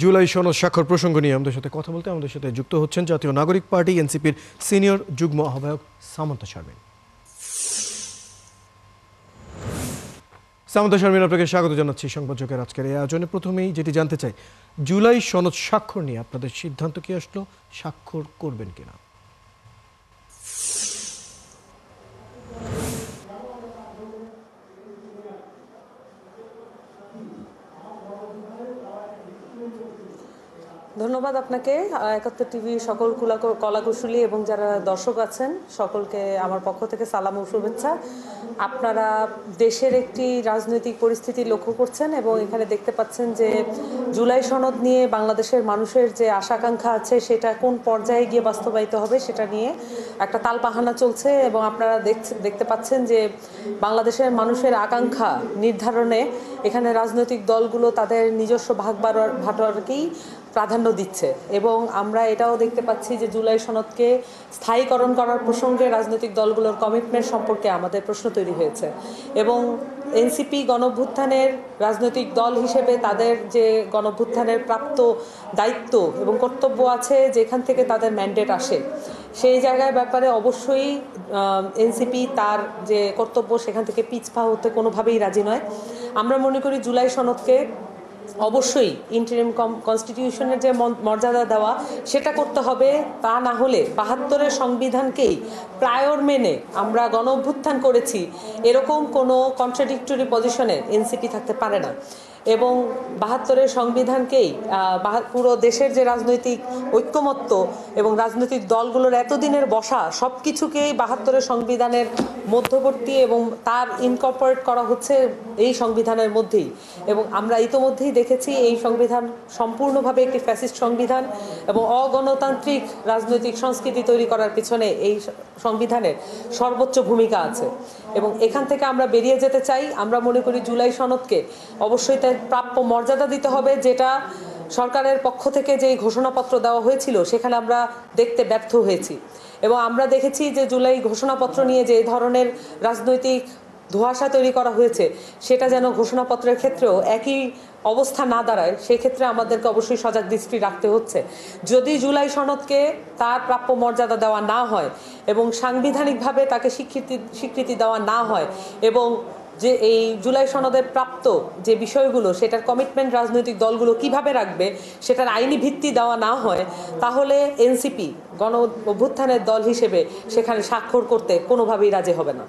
জুলাই সনদ স্বাক্ষর প্রসঙ্গ নিয়ে আমাদের সাথে কথা বলতে আমাদের সাথে যুক্ত হচ্ছেন জাতীয় নাগরিক পার্টি এনসিপির সিনিয়র যুগ্ম আহ্বায়ক সামন্ত শারমিন। সামন্ত শারমিন, আপনাকে স্বাগত জানাচ্ছি সংবাদযোগের আজকের এই আয়োজনে। প্রথমেই যেটি জানতে চাই, জুলাই সনদ স্বাক্ষর নিয়ে আপনাদের সিদ্ধান্ত কি আসলো, স্বাক্ষর করবেন কিনা? ধন্যবাদ আপনাকে। ৭১ টিভি সকল কলাকুশলী এবং যারা দর্শক আছেন সকলকে আমার পক্ষ থেকে সালাম ও শুভেচ্ছা। আপনারা দেশের একটি রাজনৈতিক পরিস্থিতি লক্ষ্য করছেন এবং এখানে দেখতে পাচ্ছেন যে জুলাই সনদ নিয়ে বাংলাদেশের মানুষের যে আশা-আকাঙ্ক্ষা আছে সেটা কোন পর্যায়ে গিয়ে বাস্তবায়িত হবে সেটা নিয়ে একটা তালবাহানা চলছে এবং আপনারা দেখতে পাচ্ছেন যে বাংলাদেশের মানুষের আকাঙ্ক্ষা নির্ধারণে এখানে রাজনৈতিক দলগুলো তাদের নিজস্ব ভাগ বাটোয়ারাকেই প্রাধান্য দিচ্ছে এবং আমরা এটাও দেখতে পাচ্ছি যে জুলাই সনদকে স্থায়ীকরণ করার প্রসঙ্গে রাজনৈতিক দলগুলোর কমিটমেন্ট সম্পর্কে আমাদের প্রশ্ন তৈরি হয়েছে এবং এনসিপি গণঅভ্যুত্থানের রাজনৈতিক দল হিসেবে তাদের যে গণঅভ্যুত্থানের প্রাপ্ত দায়িত্ব এবং কর্তব্য আছে যেখান থেকে তাদের ম্যান্ডেট আসে সেই জায়গার ব্যাপারে অবশ্যই এনসিপি তার যে কর্তব্য সেখান থেকে পিছপা হতে কোনোভাবেই রাজি নয়। আমরা মনে করি জুলাই সনদকে অবশ্যই ইন্টারিম কনস্টিটিউশনের যে মর্যাদা দেওয়া সেটা করতে হবে। তা না হলে ৭২-এর সংবিধানকেই প্রায়র মেনে আমরা গণ অভ্যুত্থান করেছি এরকম কোনো কন্ট্রাডিক্টরি পজিশনে এনসিপি থাকতে পারে না এবং ৭২-এর সংবিধানকেই পুরো দেশের যে রাজনৈতিক ঐক্যমত্য এবং রাজনৈতিক দলগুলোর এতদিনের বসা সব কিছুকেই ৭২-এর সংবিধানের মধ্যবর্তী এবং তার ইনকর্পোরেট করা হচ্ছে এই সংবিধানের মধ্যেই এবং আমরা ইতোমধ্যেই দেখেছি এই সংবিধান সম্পূর্ণভাবে একটি ফ্যাসিস্ট সংবিধান এবং অগণতান্ত্রিক রাজনৈতিক সংস্কৃতি তৈরি করার পিছনে এই সংবিধানের সর্বোচ্চ ভূমিকা আছে এবং এখান থেকে আমরা বেরিয়ে যেতে চাই। আমরা মনে করি জুলাই সনদকে অবশ্যই তার প্রাপ্য মর্যাদা দিতে হবে, যেটা সরকারের পক্ষ থেকে যেই ঘোষণাপত্র দেওয়া হয়েছিল সেখানে আমরা দেখতে ব্যর্থ হয়েছি এবং আমরা দেখেছি যে জুলাই ঘোষণাপত্র নিয়ে যে ধরনের রাজনৈতিক ধোঁয়াশা তৈরি করা হয়েছে সেটা যেন ঘোষণাপত্রের ক্ষেত্রেও একই অবস্থা না দাঁড়ায় সেক্ষেত্রে আমাদেরকে অবশ্যই সজাগ দৃষ্টি রাখতে হচ্ছে। যদি জুলাই সনদকে তার প্রাপ্য মর্যাদা দেওয়া না হয় এবং সাংবিধানিকভাবে তাকে স্বীকৃতি দেওয়া না হয় এবং যে এই জুলাই সনদের প্রাপ্ত যে বিষয়গুলো সেটার কমিটমেন্ট রাজনৈতিক দলগুলো কিভাবে রাখবে সেটার আইনি ভিত্তি দেওয়া না হয় তাহলে এনসিপি গণ অভ্যুত্থানের দল হিসেবে সেখানে স্বাক্ষর করতে কোনোভাবেই রাজি হবে না।